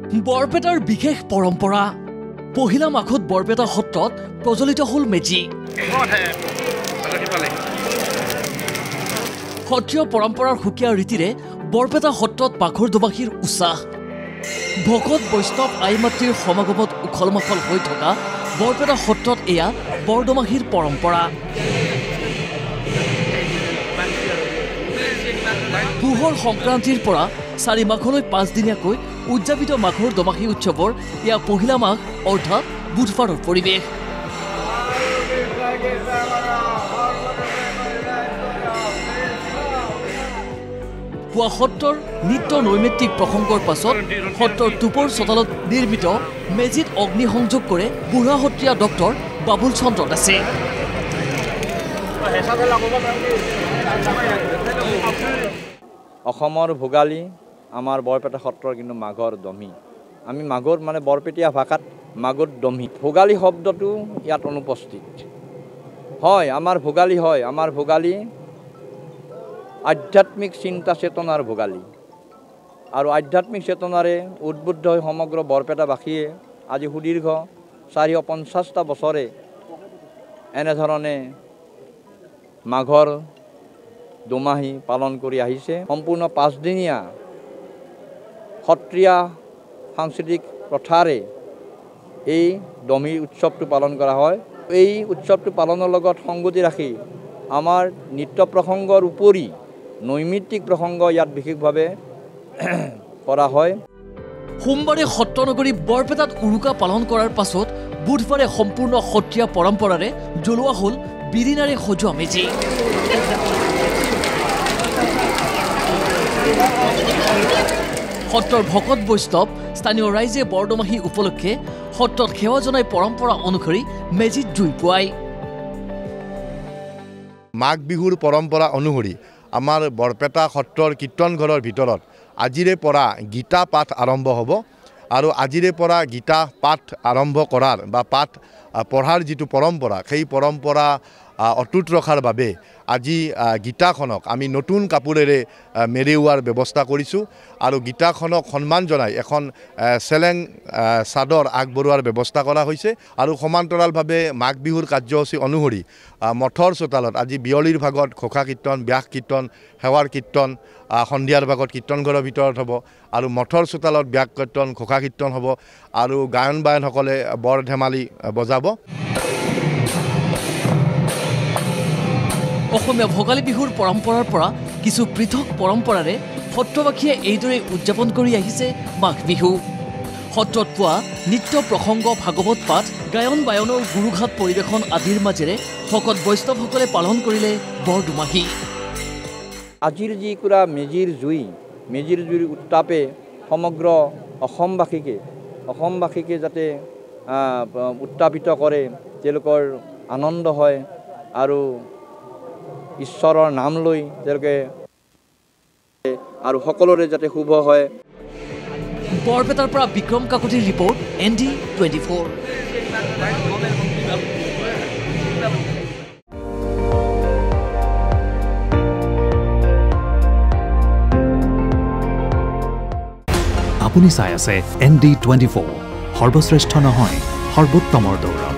বৰপেটাৰ বিশেষ পৰম্পৰা পহিলা মাঘত বৰপেটা সত্ৰত প্ৰজ্বলিত হল মেজি। সত্ৰীয় পৰম্পৰাৰ সুকীয়া ৰীতিৰে বৰপেটা সত্ৰত মাঘৰ দুমাহীৰ উৎসাহ। ভকত বৈষ্ণৱ আই মাতৃৰ সমাগমত উখল-মাখল হৈ থকা বৰপেটা সত্ৰত এয়া বৰদমাহীৰ পৰম্পৰা। পুহৰ সংক্ৰান্তিৰ পৰা 4 মাঘলৈ 5 দিনীয়াকৈ উদযাপিত মাঘৰ দমাহী উৎসৱৰ এয়া পহিলা মাঘ অৰ্থাৎ বুধবাৰৰ পৰিৱেশ। পুৱা সত্ৰৰ নিত্য নৈমিত্তিক প্ৰসংগৰ পাছত সত্ৰৰ টুপৰ চোতালত নিৰ্মিত মেজিত অগ্নি সংযোগ কৰে বুঢ়া সত্ৰীয়া ডক্টৰ বাবুল চন্দ্ৰ দাসে। অসমৰ ভোগালী আমাৰ বৰপেটা সত্ৰৰ কিন্তু মাঘৰ দমি। আমি মাঘৰ মানে বৰপেটীয়া ভাষাত মাঘৰ দমি। ভোগালী শব্দটো ইয়াত অনুপস্থিত হয়। আমাৰ ভোগালী হয়, আমাৰ ভোগালী আধ্যাত্মিক চিন্তা চেতনাৰ ভোগালী আৰু আধ্যাত্মিক চেতনাৰে উদ্বুদ্ধ হৈ সমগ্ৰ বৰপেটাবাসীয়ে আজি সুদীৰ্ঘ 450টা বছৰে এনেধৰণে মাঘৰ দুমাহী পালন কৰি আহিছে। সম্পূৰ্ণ 5 দিনীয়া সত্ৰীয়া সাংস্কৃতিক প্ৰথাৰে এই দমি উৎসৱটো পালন কৰা হয়। এই উৎসৱটো পালনৰ লগত সংগতি ৰাখি আমাৰ নৃত্য প্ৰসংগৰ উপৰি নৈমিত্তিক প্ৰসংগ ইয়াত বিশেষভাৱে কৰা হয়। সোমবাৰে সত্ৰনগৰী বৰপেটাত উৰুকা পালন কৰাৰ পাছত বুধবাৰে সম্পূৰ্ণ সত্ৰীয়া পৰম্পৰাৰে জ্বলোৱা হ'ল বিৰিণাৰে সজোৱা মেজি। সত্ৰৰ ভকত বৈষ্ণৱ স্থানীয় ৰাইজে বৰদমাহী উপলক্ষে সত্ৰত সেৱা জনাই পৰম্পৰা অনুসৰি মেজিত জুই পুৱায়। মাঘ বিহুৰ পৰম্পৰা অনুসৰি আমাৰ বৰপেটা সত্ৰৰ কীৰ্তন ঘৰৰ ভিতৰত আজিৰে পৰা গীতা পাঠ আৰম্ভ হ'ব আৰু আজিৰে পৰা গীতা পাঠ আৰম্ভ কৰাৰ বা পাঠ পঢ়াৰ যিটো পৰম্পৰা সেই পৰম্পৰা অটুট ৰখাৰ বাবে আজি গীতাখনক আমি নতুন কাপোৰেৰে মেৰিওৱাৰ ব্যৱস্থা কৰিছোঁ আৰু গীতাখনক সন্মান জনাই এখন চেলেং চাদৰ আগবঢ়োৱাৰ ব্যৱস্থা কৰা হৈছে। আৰু সমান্তৰালভাৱে মাঘ বিহুৰ কাৰ্যসূচী অনুসৰি মঠৰ চোতালত আজি বিয়লিৰ ভাগত ঘোষা কীৰ্তন, ব্যাস কীৰ্তন, সেৱাৰ কীৰ্তন, সন্ধিয়াৰ ভাগত কীৰ্তন ঘৰৰ ভিতৰত হ'ব আৰু মঠৰ চোতালত ব্যাস কীৰ্তন, ঘোষা কীৰ্তন হ'ব আৰু গায়ন বায়নসকলে বৰ ধেমালি বজাব। অসমীয়া ভোগালী বিহুৰ পৰম্পৰাৰ পৰা কিছু পৃথক পৰম্পৰাৰে সত্ৰবাসীয়ে এইদৰে উদযাপন কৰি আহিছে মাঘ বিহু। সত্ৰত পোৱা নৃত্য প্ৰসংগ, ভাগৱত পাঠ, গায়ন বায়নৰ গুৰুঘাট পৰিৱেশন আদিৰ মাজেৰে ভকত বৈষ্ণৱসকলে পালন কৰিলে বৰদুমাহী। আজিৰ যি কুৰা মেজিৰ জুইৰ উত্তাপে সমগ্ৰ অসমবাসীকে যাতে উত্তাপিত কৰে, তেওঁলোকৰ আনন্দ হয় আৰু ঈশ্বৰৰ নাম লৈ তেওঁলোকে আৰু সকলোৰে যাতে শুভ হয়। বৰপেটাৰ পৰা বিক্ৰম কাকতিৰ ৰিপৰ্ট, ND24। আপুনি চাই আছে ND24, সৰ্বশ্ৰেষ্ঠ নহয়, সৰ্বোত্তমৰ দৌৰ।